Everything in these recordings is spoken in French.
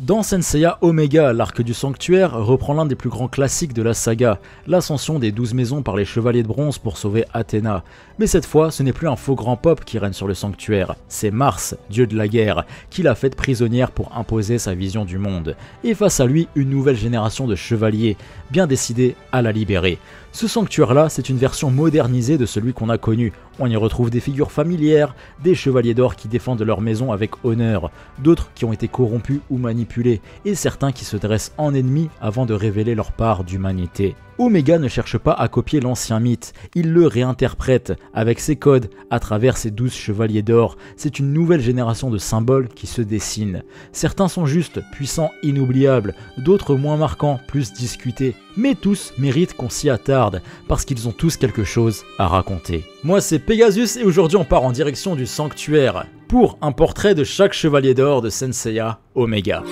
Dans Senseiya Omega, l'arc du sanctuaire reprend l'un des plus grands classiques de la saga, l'ascension des 12 maisons par les chevaliers de bronze pour sauver Athéna. Mais cette fois, ce n'est plus un faux grand pop qui règne sur le sanctuaire, c'est Mars, dieu de la guerre, qui l'a faite prisonnière pour imposer sa vision du monde. Et face à lui, une nouvelle génération de chevaliers, bien décidés à la libérer. Ce sanctuaire-là, c'est une version modernisée de celui qu'on a connu. On y retrouve des figures familières, des chevaliers d'or qui défendent leur maison avec honneur, d'autres qui ont été corrompus ou manipulés, et certains qui se dressent en ennemis avant de révéler leur part d'humanité. Omega ne cherche pas à copier l'ancien mythe, il le réinterprète avec ses codes à travers ses 12 chevaliers d'or. C'est une nouvelle génération de symboles qui se dessine. Certains sont justes, puissants, inoubliables, d'autres moins marquants, plus discutés, mais tous méritent qu'on s'y attarde parce qu'ils ont tous quelque chose à raconter. Moi c'est Pegasus et aujourd'hui on part en direction du sanctuaire pour un portrait de chaque chevalier d'or de Senseiya Omega.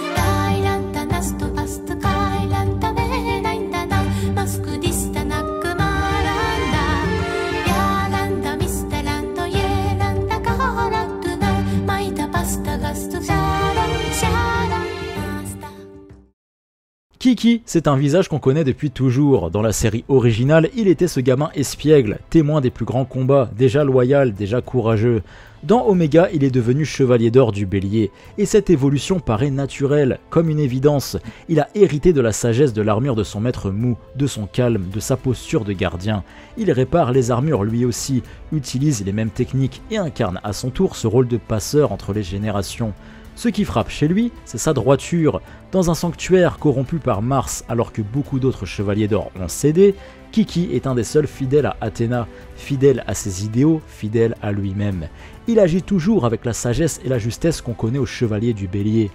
Kiki, c'est un visage qu'on connaît depuis toujours. Dans la série originale, il était ce gamin espiègle, témoin des plus grands combats, déjà loyal, déjà courageux. Dans Omega, il est devenu chevalier d'or du bélier, et cette évolution paraît naturelle, comme une évidence. Il a hérité de la sagesse de l'armure de son maître Mu, de son calme, de sa posture de gardien. Il répare les armures lui aussi, utilise les mêmes techniques et incarne à son tour ce rôle de passeur entre les générations. Ce qui frappe chez lui, c'est sa droiture. Dans un sanctuaire corrompu par Mars alors que beaucoup d'autres chevaliers d'or ont cédé, Kiki est un des seuls fidèles à Athéna, fidèle à ses idéaux, fidèle à lui-même. Il agit toujours avec la sagesse et la justesse qu'on connaît aux chevaliers du bélier.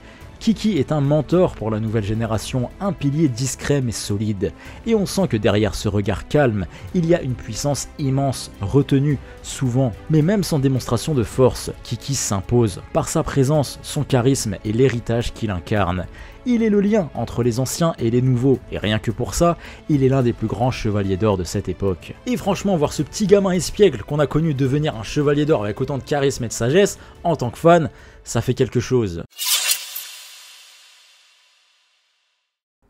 Kiki est un mentor pour la nouvelle génération, un pilier discret mais solide. Et on sent que derrière ce regard calme, il y a une puissance immense, retenue, souvent, mais même sans démonstration de force. Kiki s'impose par sa présence, son charisme et l'héritage qu'il incarne. Il est le lien entre les anciens et les nouveaux, et rien que pour ça, il est l'un des plus grands chevaliers d'or de cette époque. Et franchement, voir ce petit gamin espiègle qu'on a connu devenir un chevalier d'or avec autant de charisme et de sagesse, en tant que fan, ça fait quelque chose.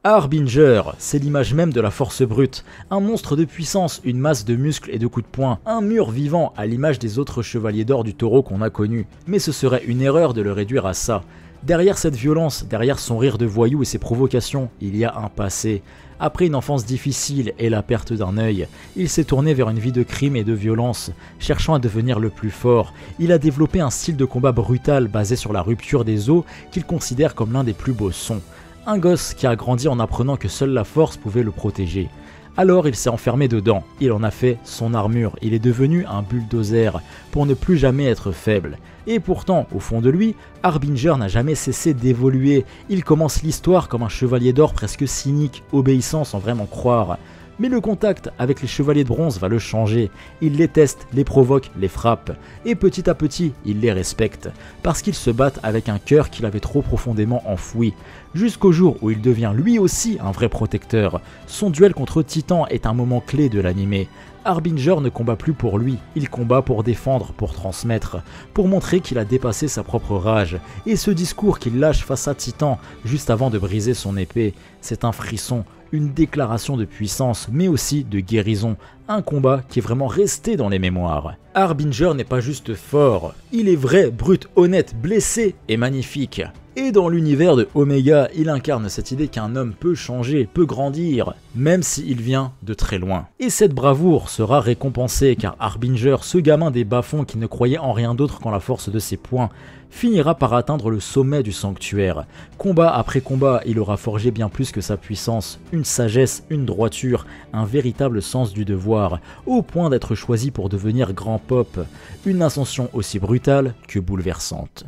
Harbinger, c'est l'image même de la force brute, un monstre de puissance, une masse de muscles et de coups de poing, un mur vivant à l'image des autres chevaliers d'or du taureau qu'on a connus. Mais ce serait une erreur de le réduire à ça. Derrière cette violence, derrière son rire de voyou et ses provocations, il y a un passé. Après une enfance difficile et la perte d'un œil, il s'est tourné vers une vie de crime et de violence, cherchant à devenir le plus fort. Il a développé un style de combat brutal basé sur la rupture des os qu'il considère comme l'un des plus beaux sons. Un gosse qui a grandi en apprenant que seule la force pouvait le protéger. Alors il s'est enfermé dedans, il en a fait son armure, il est devenu un bulldozer pour ne plus jamais être faible. Et pourtant, au fond de lui, Harbinger n'a jamais cessé d'évoluer. Il commence l'histoire comme un chevalier d'or presque cynique, obéissant sans vraiment croire. Mais le contact avec les chevaliers de bronze va le changer. Il les teste, les provoque, les frappe. Et petit à petit, il les respecte. Parce qu'ils se battent avec un cœur qu'il avait trop profondément enfoui. Jusqu'au jour où il devient lui aussi un vrai protecteur. Son duel contre Titan est un moment clé de l'anime. Harbinger ne combat plus pour lui, il combat pour défendre, pour transmettre, pour montrer qu'il a dépassé sa propre rage. Et ce discours qu'il lâche face à Titan, juste avant de briser son épée, c'est un frisson, une déclaration de puissance, mais aussi de guérison, un combat qui est vraiment resté dans les mémoires. Harbinger n'est pas juste fort, il est vrai, brut, honnête, blessé et magnifique. Et dans l'univers de Omega, il incarne cette idée qu'un homme peut changer, peut grandir, même s'il vient de très loin. Et cette bravoure sera récompensée car Harbinger, ce gamin des bas-fonds qui ne croyait en rien d'autre qu'en la force de ses poings, finira par atteindre le sommet du sanctuaire. Combat après combat, il aura forgé bien plus que sa puissance, une sagesse, une droiture, un véritable sens du devoir, au point d'être choisi pour devenir grand pop, une ascension aussi brutale que bouleversante.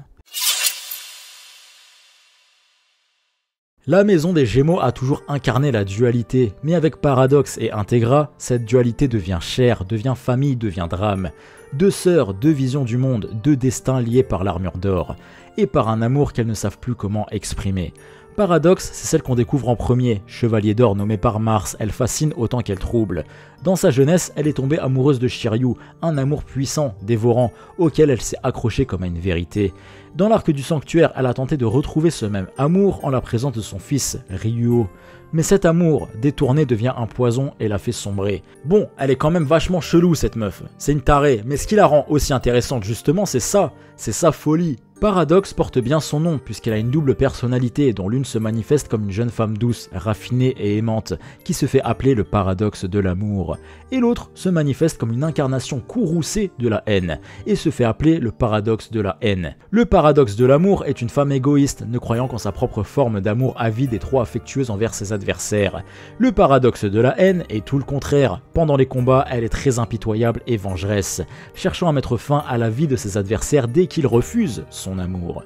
La maison des Gémeaux a toujours incarné la dualité, mais avec Paradox et Integra, cette dualité devient chair, devient famille, devient drame. Deux sœurs, deux visions du monde, deux destins liés par l'armure d'or, et par un amour qu'elles ne savent plus comment exprimer. Paradox, c'est celle qu'on découvre en premier, chevalier d'or nommé par Mars, elle fascine autant qu'elle trouble. Dans sa jeunesse, elle est tombée amoureuse de Shiryu, un amour puissant, dévorant, auquel elle s'est accrochée comme à une vérité. Dans l'arc du sanctuaire, elle a tenté de retrouver ce même amour en la présence de son fils, Ryuo. Mais cet amour, détourné, devient un poison et la fait sombrer. Bon, elle est quand même vachement chelou cette meuf, c'est une tarée, mais ce qui la rend aussi intéressante justement, c'est sa folie. Paradox porte bien son nom puisqu'elle a une double personnalité dont l'une se manifeste comme une jeune femme douce, raffinée et aimante qui se fait appeler le paradoxe de l'amour, et l'autre se manifeste comme une incarnation courroucée de la haine et se fait appeler le paradoxe de la haine. Le paradoxe de l'amour est une femme égoïste ne croyant qu'en sa propre forme d'amour avide et trop affectueuse envers ses adversaires. Le paradoxe de la haine est tout le contraire. Pendant les combats, elle est très impitoyable et vengeresse, cherchant à mettre fin à la vie de ses adversaires dès qu'ils refusent son amour.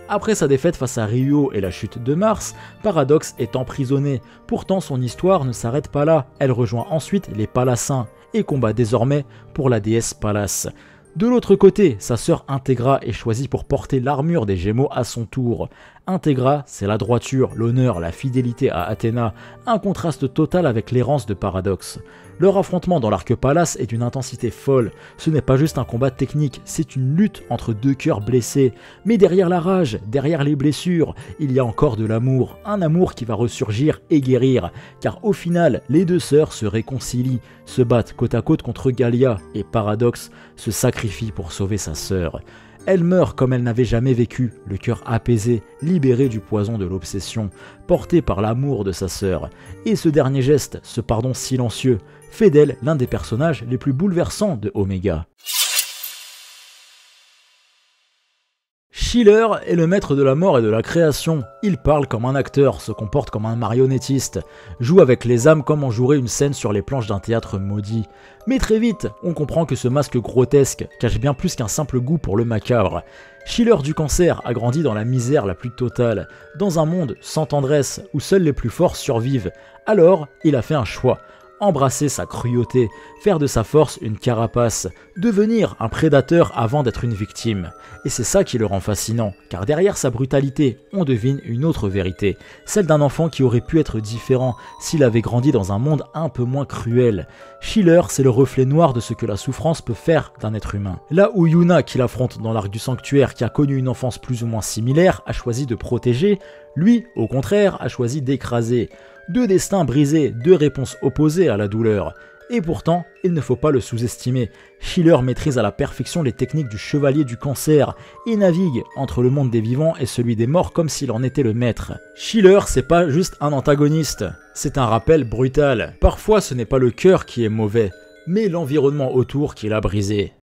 Après sa défaite face à Ryuo et la chute de Mars, Paradox est emprisonnée. Pourtant, son histoire ne s'arrête pas là. Elle rejoint ensuite les Palassins et combat désormais pour la déesse Pallas. De l'autre côté, sa sœur Integra est choisie pour porter l'armure des Gémeaux à son tour. Integra, c'est la droiture, l'honneur, la fidélité à Athéna, un contraste total avec l'errance de Paradox. Leur affrontement dans l'arc Pallas est d'une intensité folle. Ce n'est pas juste un combat technique, c'est une lutte entre deux cœurs blessés. Mais derrière la rage, derrière les blessures, il y a encore de l'amour. Un amour qui va ressurgir et guérir. Car au final, les deux sœurs se réconcilient, se battent côte à côte contre Gallia, et Paradox se sacrifie pour sauver sa sœur. Elle meurt comme elle n'avait jamais vécu, le cœur apaisé, libéré du poison de l'obsession, porté par l'amour de sa sœur. Et ce dernier geste, ce pardon silencieux, fait d'elle l'un des personnages les plus bouleversants de Omega. Schiller est le maître de la mort et de la création. Il parle comme un acteur, se comporte comme un marionnettiste, joue avec les âmes comme on jouerait une scène sur les planches d'un théâtre maudit. Mais très vite, on comprend que ce masque grotesque cache bien plus qu'un simple goût pour le macabre. Schiller du cancer a grandi dans la misère la plus totale, dans un monde sans tendresse où seuls les plus forts survivent. Alors, il a fait un choix. Embrasser sa cruauté, faire de sa force une carapace, devenir un prédateur avant d'être une victime. Et c'est ça qui le rend fascinant, car derrière sa brutalité, on devine une autre vérité, celle d'un enfant qui aurait pu être différent s'il avait grandi dans un monde un peu moins cruel. Schiller, c'est le reflet noir de ce que la souffrance peut faire d'un être humain. Là où Yuna, qui l'affronte dans l'arc du sanctuaire, qui a connu une enfance plus ou moins similaire, a choisi de protéger, lui, au contraire, a choisi d'écraser. Deux destins brisés, deux réponses opposées à la douleur. Et pourtant, il ne faut pas le sous-estimer. Schiller maîtrise à la perfection les techniques du chevalier du cancer et navigue entre le monde des vivants et celui des morts comme s'il en était le maître. Schiller, c'est pas juste un antagoniste, c'est un rappel brutal. Parfois, ce n'est pas le cœur qui est mauvais, mais l'environnement autour qui l'a brisé.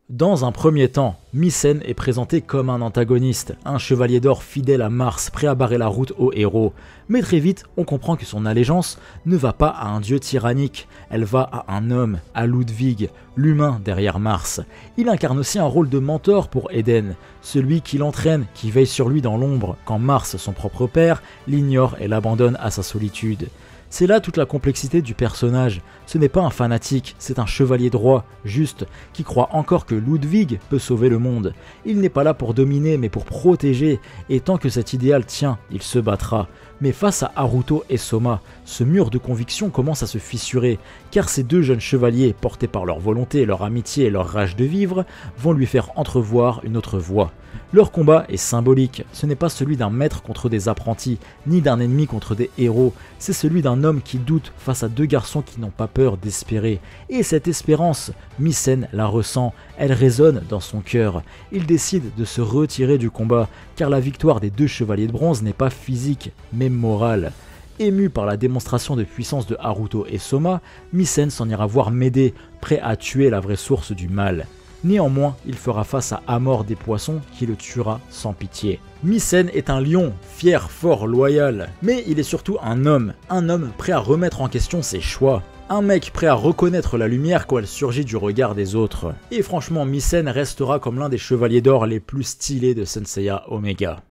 Dans un premier temps, Mycène est présenté comme un antagoniste, un chevalier d'or fidèle à Mars, prêt à barrer la route aux héros. Mais très vite, on comprend que son allégeance ne va pas à un dieu tyrannique, elle va à un homme, à Ludwig, l'humain derrière Mars. Il incarne aussi un rôle de mentor pour Eden, celui qui l'entraîne, qui veille sur lui dans l'ombre, quand Mars, son propre père, l'ignore et l'abandonne à sa solitude. C'est là toute la complexité du personnage. Ce n'est pas un fanatique, c'est un chevalier droit, juste, qui croit encore que Ludwig peut sauver le monde. Il n'est pas là pour dominer, mais pour protéger, et tant que cet idéal tient, il se battra. Mais face à Haruto et Soma, ce mur de conviction commence à se fissurer, car ces deux jeunes chevaliers, portés par leur volonté, leur amitié et leur rage de vivre, vont lui faire entrevoir une autre voie. Leur combat est symbolique, ce n'est pas celui d'un maître contre des apprentis, ni d'un ennemi contre des héros, c'est celui d'un homme qui doute face à deux garçons qui n'ont pas peur d'espérer. Et cette espérance, Mycène la ressent, elle résonne dans son cœur. Il décide de se retirer du combat, car la victoire des deux chevaliers de bronze n'est pas physique, mais morale. Ému par la démonstration de puissance de Haruto et Soma, Mycène s'en ira voir Médée, prêt à tuer la vraie source du mal. Néanmoins, il fera face à Amor des Poissons qui le tuera sans pitié. Mycène est un lion, fier, fort, loyal, mais il est surtout un homme prêt à remettre en question ses choix. Un mec prêt à reconnaître la lumière quand elle surgit du regard des autres. Et franchement, Mycène restera comme l'un des chevaliers d'or les plus stylés de Saint Seiya Omega.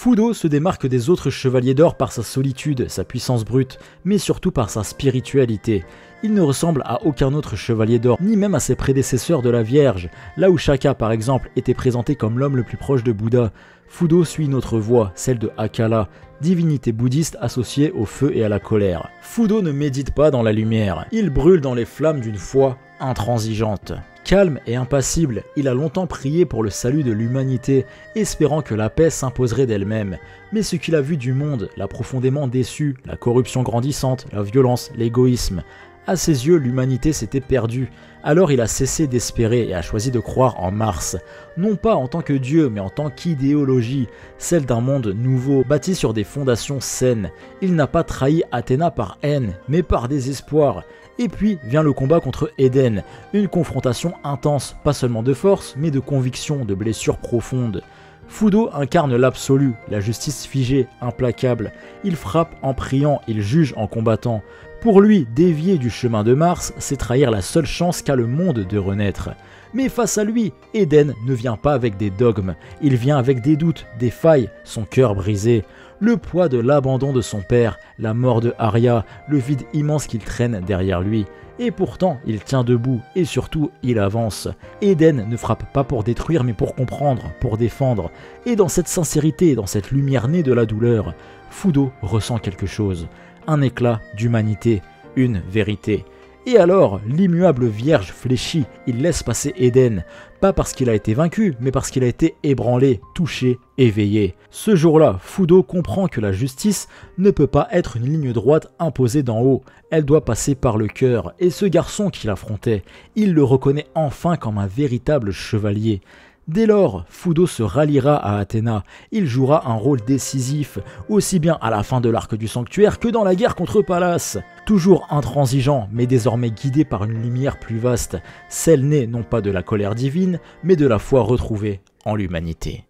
Fudo se démarque des autres chevaliers d'or par sa solitude, sa puissance brute, mais surtout par sa spiritualité. Il ne ressemble à aucun autre chevalier d'or, ni même à ses prédécesseurs de la Vierge. Là où Shaka par exemple était présenté comme l'homme le plus proche de Bouddha, Fudo suit une autre voie, celle de Akala, divinité bouddhiste associée au feu et à la colère. Fudo ne médite pas dans la lumière, il brûle dans les flammes d'une foi intransigeante. Calme et impassible, il a longtemps prié pour le salut de l'humanité, espérant que la paix s'imposerait d'elle-même. Mais ce qu'il a vu du monde l'a profondément déçu, la corruption grandissante, la violence, l'égoïsme. À ses yeux, l'humanité s'était perdue. Alors il a cessé d'espérer et a choisi de croire en Mars. Non pas en tant que dieu, mais en tant qu'idéologie, celle d'un monde nouveau, bâti sur des fondations saines. Il n'a pas trahi Athéna par haine, mais par désespoir. Et puis vient le combat contre Eden, une confrontation intense, pas seulement de force, mais de conviction, de blessures profondes. Fudo incarne l'absolu, la justice figée, implacable. Il frappe en priant, il juge en combattant. Pour lui, dévier du chemin de Mars, c'est trahir la seule chance qu'a le monde de renaître. Mais face à lui, Eden ne vient pas avec des dogmes, il vient avec des doutes, des failles, son cœur brisé. Le poids de l'abandon de son père, la mort de Arya, le vide immense qu'il traîne derrière lui. Et pourtant, il tient debout, et surtout, il avance. Eden ne frappe pas pour détruire, mais pour comprendre, pour défendre. Et dans cette sincérité, dans cette lumière née de la douleur, Fudo ressent quelque chose. Un éclat d'humanité, une vérité. Et alors, l'immuable vierge fléchit, il laisse passer Eden, pas parce qu'il a été vaincu, mais parce qu'il a été ébranlé, touché, éveillé. Ce jour-là, Fudo comprend que la justice ne peut pas être une ligne droite imposée d'en haut, elle doit passer par le cœur, et ce garçon qu'il affrontait, il le reconnaît enfin comme un véritable chevalier. Dès lors, Fudo se ralliera à Athéna, il jouera un rôle décisif, aussi bien à la fin de l'arc du sanctuaire que dans la guerre contre Pallas. Toujours intransigeant, mais désormais guidé par une lumière plus vaste, celle née non pas de la colère divine, mais de la foi retrouvée en l'humanité.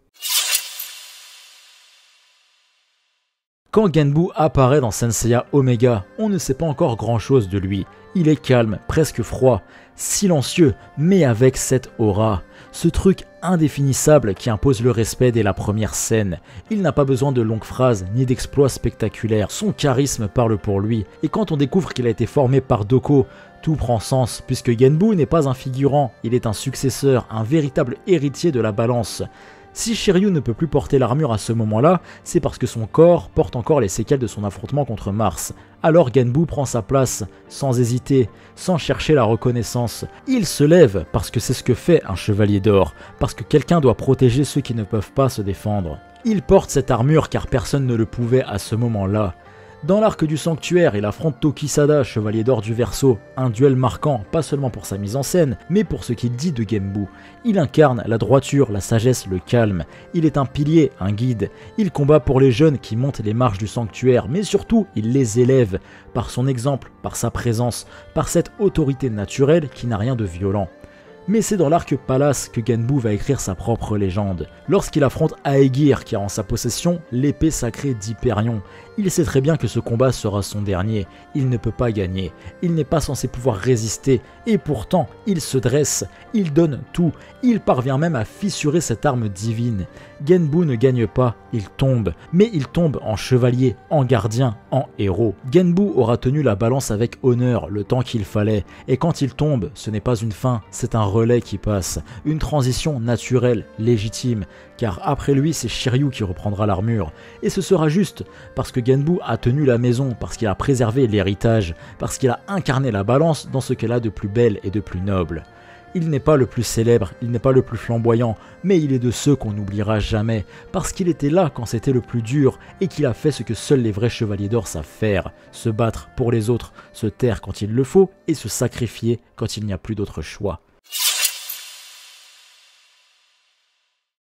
Quand Genbu apparaît dans Saint-Seiya Omega, on ne sait pas encore grand chose de lui. Il est calme, presque froid, silencieux, mais avec cette aura. Ce truc indéfinissable qui impose le respect dès la première scène. Il n'a pas besoin de longues phrases ni d'exploits spectaculaires, son charisme parle pour lui. Et quand on découvre qu'il a été formé par Doko, tout prend sens, puisque Genbu n'est pas un figurant, il est un successeur, un véritable héritier de la balance. Si Shiryu ne peut plus porter l'armure à ce moment-là, c'est parce que son corps porte encore les séquelles de son affrontement contre Mars. Alors Genbu prend sa place, sans hésiter, sans chercher la reconnaissance. Il se lève parce que c'est ce que fait un chevalier d'or, parce que quelqu'un doit protéger ceux qui ne peuvent pas se défendre. Il porte cette armure car personne ne le pouvait à ce moment-là. Dans l'arc du sanctuaire, il affronte Tokisada, chevalier d'or du Verseau, un duel marquant, pas seulement pour sa mise en scène, mais pour ce qu'il dit de Genbu. Il incarne la droiture, la sagesse, le calme. Il est un pilier, un guide. Il combat pour les jeunes qui montent les marches du sanctuaire, mais surtout, il les élève, par son exemple, par sa présence, par cette autorité naturelle qui n'a rien de violent. Mais c'est dans l'arc Pallas que Genbu va écrire sa propre légende, lorsqu'il affronte Aegir qui a en sa possession l'épée sacrée d'Hyperion. Il sait très bien que ce combat sera son dernier, il ne peut pas gagner, il n'est pas censé pouvoir résister, et pourtant il se dresse, il donne tout, il parvient même à fissurer cette arme divine. Genbu ne gagne pas, il tombe, mais il tombe en chevalier, en gardien, en héros. Genbu aura tenu la balance avec honneur le temps qu'il fallait, et quand il tombe, ce n'est pas une fin, c'est un relais qui passe, une transition naturelle, légitime, car après lui c'est Shiryu qui reprendra l'armure, et ce sera juste, parce que Genbu a tenu la maison, parce qu'il a préservé l'héritage, parce qu'il a incarné la balance dans ce qu'elle a de plus belle et de plus noble. Il n'est pas le plus célèbre, il n'est pas le plus flamboyant, mais il est de ceux qu'on n'oubliera jamais, parce qu'il était là quand c'était le plus dur, et qu'il a fait ce que seuls les vrais chevaliers d'or savent faire, se battre pour les autres, se taire quand il le faut, et se sacrifier quand il n'y a plus d'autre choix.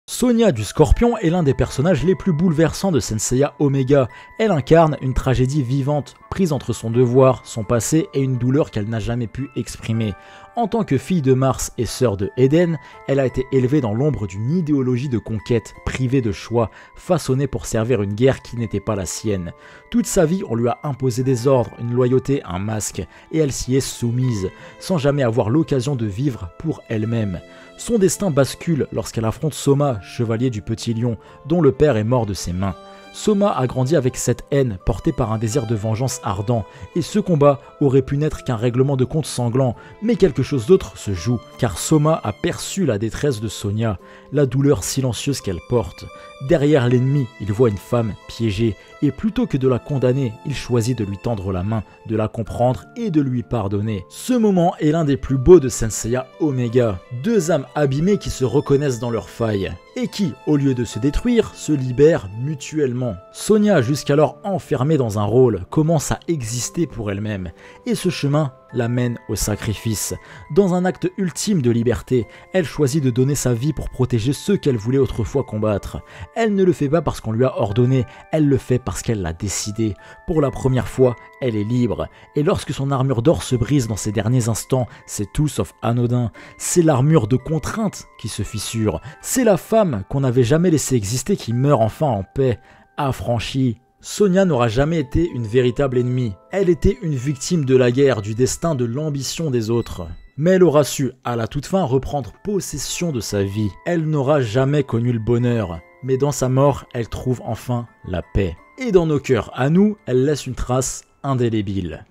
Sonia du Scorpion est l'un des personnages les plus bouleversants de Saint-Seiya Omega. Elle incarne une tragédie vivante, prise entre son devoir, son passé et une douleur qu'elle n'a jamais pu exprimer. En tant que fille de Mars et sœur de Eden, elle a été élevée dans l'ombre d'une idéologie de conquête, privée de choix, façonnée pour servir une guerre qui n'était pas la sienne. Toute sa vie, on lui a imposé des ordres, une loyauté, un masque, et elle s'y est soumise, sans jamais avoir l'occasion de vivre pour elle-même. Son destin bascule lorsqu'elle affronte Soma, chevalier du Petit Lion, dont le père est mort de ses mains. Soma a grandi avec cette haine portée par un désir de vengeance ardent, et ce combat aurait pu n'être qu'un règlement de compte sanglant, mais quelque chose d'autre se joue, car Soma a perçu la détresse de Sonia, la douleur silencieuse qu'elle porte. Derrière l'ennemi, il voit une femme piégée, et plutôt que de la condamner, il choisit de lui tendre la main, de la comprendre et de lui pardonner. Ce moment est l'un des plus beaux de Saint Seiya Omega, deux âmes abîmées qui se reconnaissent dans leurs failles, et qui, au lieu de se détruire, se libèrent mutuellement. Sonia, jusqu'alors enfermée dans un rôle, commence à exister pour elle-même, et ce chemin la mène au sacrifice. Dans un acte ultime de liberté, elle choisit de donner sa vie pour protéger ceux qu'elle voulait autrefois combattre. Elle ne le fait pas parce qu'on lui a ordonné, elle le fait parce qu'elle l'a décidé. Pour la première fois, elle est libre, et lorsque son armure d'or se brise dans ses derniers instants, c'est tout sauf anodin. C'est l'armure de contrainte qui se fissure, c'est la femme qu'on n'avait jamais laissé exister qui meurt enfin en paix, affranchie. Sonia n'aura jamais été une véritable ennemie. Elle était une victime de la guerre, du destin, de l'ambition des autres. Mais elle aura su, à la toute fin, reprendre possession de sa vie. Elle n'aura jamais connu le bonheur. Mais dans sa mort, elle trouve enfin la paix. Et dans nos cœurs, à nous, elle laisse une trace indélébile.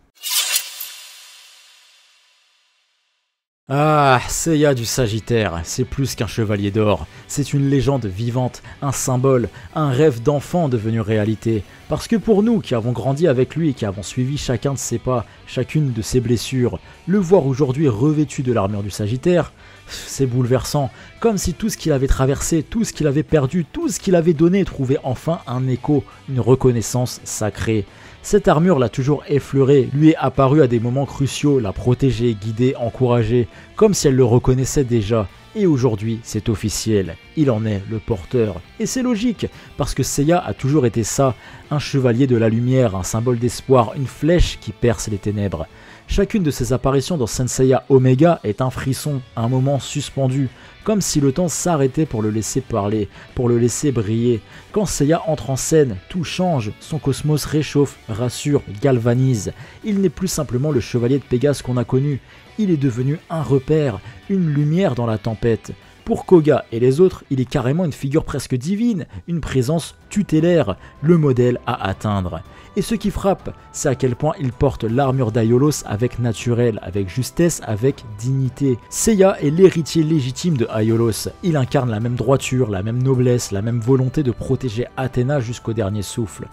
Ah, Seiya du Sagittaire, c'est plus qu'un chevalier d'or, c'est une légende vivante, un symbole, un rêve d'enfant devenu réalité. Parce que pour nous qui avons grandi avec lui et qui avons suivi chacun de ses pas, chacune de ses blessures, le voir aujourd'hui revêtu de l'armure du Sagittaire, c'est bouleversant, comme si tout ce qu'il avait traversé, tout ce qu'il avait perdu, tout ce qu'il avait donné trouvait enfin un écho, une reconnaissance sacrée. Cette armure l'a toujours effleuré, lui est apparue à des moments cruciaux, l'a protégé, guidé, encouragé, comme si elle le reconnaissait déjà. Et aujourd'hui, c'est officiel, il en est le porteur. Et c'est logique, parce que Seiya a toujours été ça, un chevalier de la lumière, un symbole d'espoir, une flèche qui perce les ténèbres. Chacune de ses apparitions dans Saint Seiya Omega est un frisson, un moment suspendu, comme si le temps s'arrêtait pour le laisser parler, pour le laisser briller. Quand Seiya entre en scène, tout change, son cosmos réchauffe, rassure, galvanise. Il n'est plus simplement le chevalier de Pégase qu'on a connu, il est devenu un repère, une lumière dans la tempête. Pour Koga et les autres, il est carrément une figure presque divine, une présence tutélaire, le modèle à atteindre. Et ce qui frappe, c'est à quel point il porte l'armure d'Aiolos avec naturel, avec justesse, avec dignité. Seiya est l'héritier légitime de Aiolos. Il incarne la même droiture, la même noblesse, la même volonté de protéger Athéna jusqu'au dernier souffle.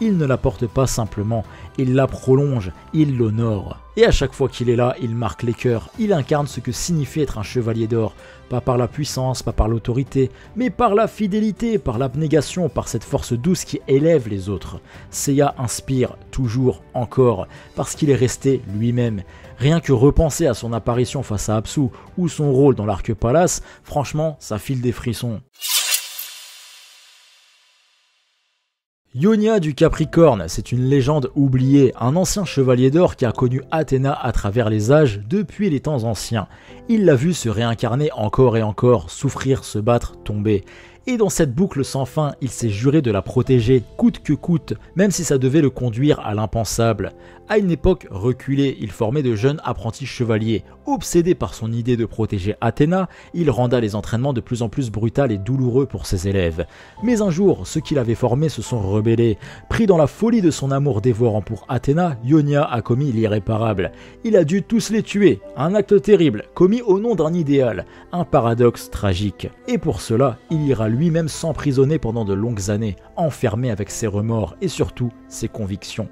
Il ne la porte pas simplement, il la prolonge, il l'honore. Et à chaque fois qu'il est là, il marque les cœurs, il incarne ce que signifie être un chevalier d'or, pas par la puissance, pas par l'autorité, mais par la fidélité, par l'abnégation, par cette force douce qui élève les autres. Seiya inspire, toujours, encore, parce qu'il est resté lui-même. Rien que repenser à son apparition face à Apsu, ou son rôle dans l'Arc Palace, franchement, ça file des frissons. Ionia du Capricorne, c'est une légende oubliée, un ancien chevalier d'or qui a connu Athéna à travers les âges depuis les temps anciens. Il l'a vu se réincarner encore et encore, souffrir, se battre, tomber. Et dans cette boucle sans fin, il s'est juré de la protéger, coûte que coûte, même si ça devait le conduire à l'impensable. À une époque reculée, il formait de jeunes apprentis chevaliers. Obsédé par son idée de protéger Athéna, il renda les entraînements de plus en plus brutaux et douloureux pour ses élèves. Mais un jour, ceux qu'il avait formés se sont rebellés. Pris dans la folie de son amour dévorant pour Athéna, Ionia a commis l'irréparable. Il a dû tous les tuer, un acte terrible, commis au nom d'un idéal, un paradoxe tragique. Et pour cela, il ira lui-même s'emprisonner pendant de longues années, enfermé avec ses remords et surtout ses convictions.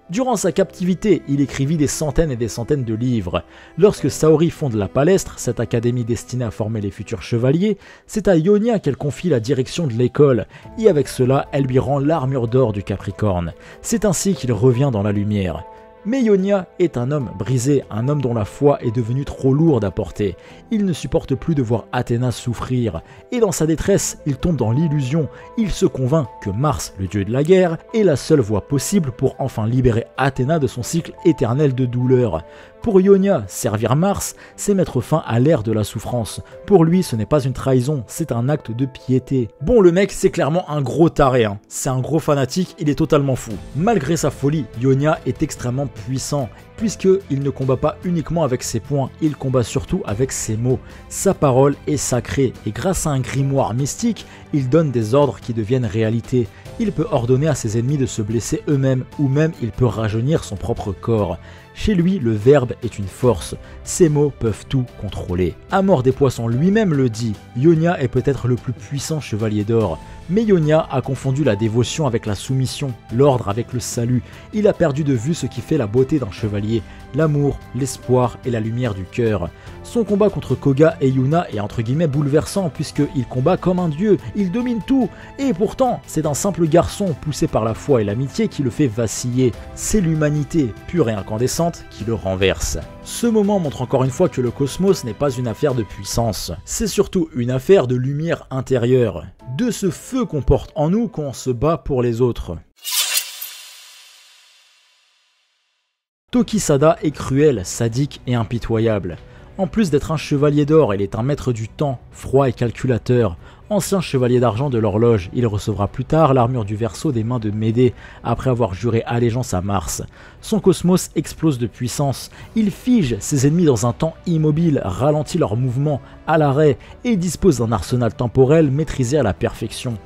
Durant sa captivité, il écrivit des centaines et des centaines de livres. Lorsque Saori fonde la Palestre, cette académie destinée à former les futurs chevaliers, c'est à Ionia qu'elle confie la direction de l'école, et avec cela, elle lui rend l'armure d'or du Capricorne. C'est ainsi qu'il revient dans la lumière. Mais Ionia est un homme brisé, un homme dont la foi est devenue trop lourde à porter. Il ne supporte plus de voir Athéna souffrir, et dans sa détresse, il tombe dans l'illusion. Il se convainc que Mars, le dieu de la guerre, est la seule voie possible pour enfin libérer Athéna de son cycle éternel de douleur. Pour Ionia, servir Mars, c'est mettre fin à l'ère de la souffrance. Pour lui, ce n'est pas une trahison, c'est un acte de piété. Bon, le mec, c'est clairement un gros taré, hein. C'est un gros fanatique, il est totalement fou. Malgré sa folie, Ionia est extrêmement puissant, puisqu'il ne combat pas uniquement avec ses poings, il combat surtout avec ses mots. Sa parole est sacrée, et grâce à un grimoire mystique, il donne des ordres qui deviennent réalité. Il peut ordonner à ses ennemis de se blesser eux-mêmes, ou même il peut rajeunir son propre corps. Chez lui, le verbe est une force. Ses mots peuvent tout contrôler. Amor des Poissons lui-même le dit, Ionia est peut-être le plus puissant chevalier d'or. Mais Ionia a confondu la dévotion avec la soumission, l'ordre avec le salut. Il a perdu de vue ce qui fait la beauté d'un chevalier, l'amour, l'espoir et la lumière du cœur. Son combat contre Koga et Yuna est entre guillemets bouleversant puisqu'il combat comme un dieu, il domine tout. Et pourtant, c'est un simple garçon poussé par la foi et l'amitié qui le fait vaciller. C'est l'humanité, pure et incandescente, qui le renverse. Ce moment montre encore une fois que le cosmos n'est pas une affaire de puissance, c'est surtout une affaire de lumière intérieure, de ce feu qu'on porte en nous quand on se bat pour les autres. Tokisada est cruel, sadique et impitoyable. En plus d'être un chevalier d'or, il est un maître du temps, froid et calculateur. Ancien chevalier d'argent de l'horloge, il recevra plus tard l'armure du Verseau des mains de Médée, après avoir juré allégeance à Mars. Son cosmos explose de puissance, il fige ses ennemis dans un temps immobile, ralentit leurs mouvements à l'arrêt et dispose d'un arsenal temporel maîtrisé à la perfection.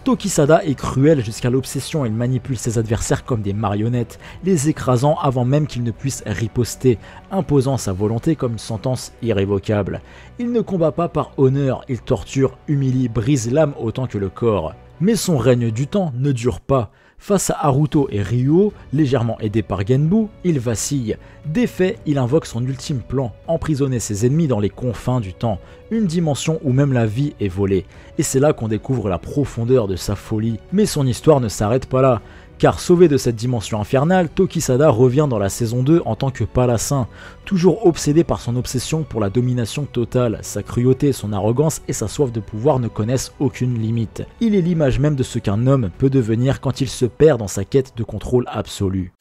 Tokisada est cruel jusqu'à l'obsession, il manipule ses adversaires comme des marionnettes, les écrasant avant même qu'ils ne puissent riposter, imposant sa volonté comme une sentence irrévocable. Il ne combat pas par honneur, il torture, humilie, brise l'âme autant que le corps. Mais son règne du temps ne dure pas. Face à Haruto et Ryuo, légèrement aidé par Genbu, il vacille. Défait, il invoque son ultime plan, emprisonner ses ennemis dans les confins du temps, une dimension où même la vie est volée. Et c'est là qu'on découvre la profondeur de sa folie. Mais son histoire ne s'arrête pas là. Car sauvé de cette dimension infernale, Tokisada revient dans la saison 2 en tant que palassin, toujours obsédé par son obsession pour la domination totale, sa cruauté, son arrogance et sa soif de pouvoir ne connaissent aucune limite. Il est l'image même de ce qu'un homme peut devenir quand il se perd dans sa quête de contrôle absolu.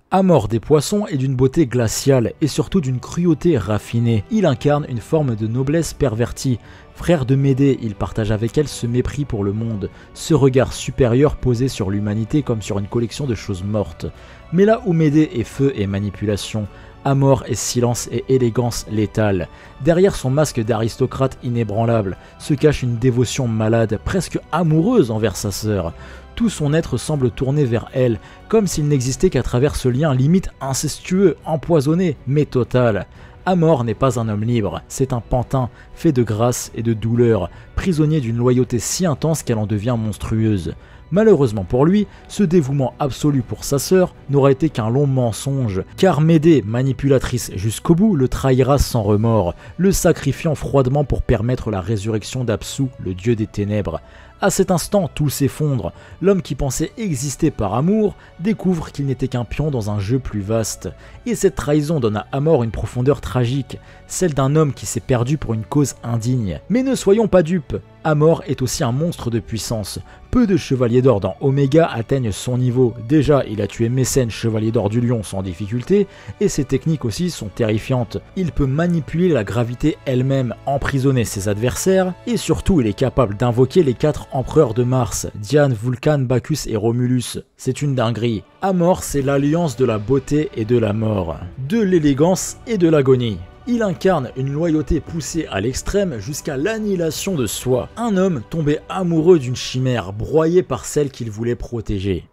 Amor des Poissons est d'une beauté glaciale et surtout d'une cruauté raffinée. Il incarne une forme de noblesse pervertie. Frère de Médée, il partage avec elle ce mépris pour le monde, ce regard supérieur posé sur l'humanité comme sur une collection de choses mortes. Mais là où Médée est feu et manipulation, Amor est silence et élégance létale. Derrière son masque d'aristocrate inébranlable se cache une dévotion malade, presque amoureuse envers sa sœur. Tout son être semble tourner vers elle, comme s'il n'existait qu'à travers ce lien limite incestueux, empoisonné, mais total. Amor n'est pas un homme libre, c'est un pantin, fait de grâce et de douleur, prisonnier d'une loyauté si intense qu'elle en devient monstrueuse. Malheureusement pour lui, ce dévouement absolu pour sa sœur n'aura été qu'un long mensonge, car Médée, manipulatrice jusqu'au bout, le trahira sans remords, le sacrifiant froidement pour permettre la résurrection d'Apsu, le dieu des ténèbres. À cet instant, tout s'effondre. L'homme qui pensait exister par amour découvre qu'il n'était qu'un pion dans un jeu plus vaste. Et cette trahison donne à Amor une profondeur tragique, celle d'un homme qui s'est perdu pour une cause indigne. Mais ne soyons pas dupes, Amor est aussi un monstre de puissance. Peu de chevaliers d'or dans Omega atteignent son niveau. Déjà, il a tué Mécène, chevalier d'or du lion, sans difficulté, et ses techniques aussi sont terrifiantes. Il peut manipuler la gravité elle-même, emprisonner ses adversaires, et surtout il est capable d'invoquer les 4 empereurs de Mars, Diane, Vulcan, Bacchus et Romulus. C'est une dinguerie. Amor, c'est l'alliance de la beauté et de la mort, de l'élégance et de l'agonie. Il incarne une loyauté poussée à l'extrême jusqu'à l'annihilation de soi. Un homme tombé amoureux d'une chimère, broyé par celle qu'il voulait protéger.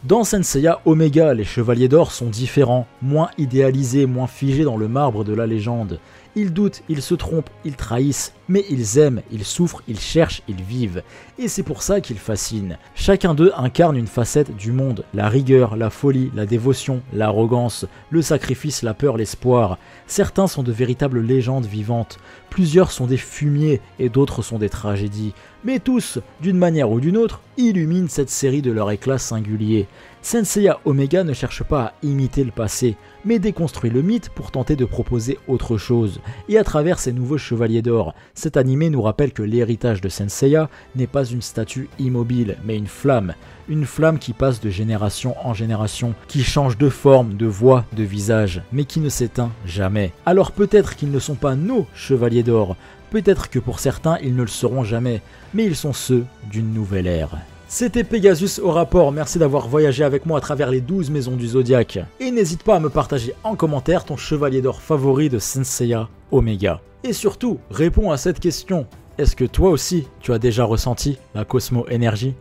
Dans Saint-Seiya Omega, les chevaliers d'or sont différents, moins idéalisés, moins figés dans le marbre de la légende. Ils doutent, ils se trompent, ils trahissent, mais ils aiment, ils souffrent, ils cherchent, ils vivent. Et c'est pour ça qu'ils fascinent. Chacun d'eux incarne une facette du monde, la rigueur, la folie, la dévotion, l'arrogance, le sacrifice, la peur, l'espoir. Certains sont de véritables légendes vivantes, plusieurs sont des fumiers et d'autres sont des tragédies. Mais tous, d'une manière ou d'une autre, illuminent cette série de leur éclat singulier. Saint Seiya Omega ne cherche pas à imiter le passé, mais déconstruit le mythe pour tenter de proposer autre chose. Et à travers ces nouveaux chevaliers d'or, cet animé nous rappelle que l'héritage de Saint Seiya n'est pas une statue immobile, mais une flamme qui passe de génération en génération, qui change de forme, de voix, de visage, mais qui ne s'éteint jamais. Alors peut-être qu'ils ne sont pas nos chevaliers d'or, peut-être que pour certains ils ne le seront jamais, mais ils sont ceux d'une nouvelle ère. C'était Pegasus au rapport, merci d'avoir voyagé avec moi à travers les 12 maisons du Zodiaque. Et n'hésite pas à me partager en commentaire ton chevalier d'or favori de Saint Seiya Omega. Et surtout, réponds à cette question. Est-ce que toi aussi, tu as déjà ressenti la Cosmo Énergie ?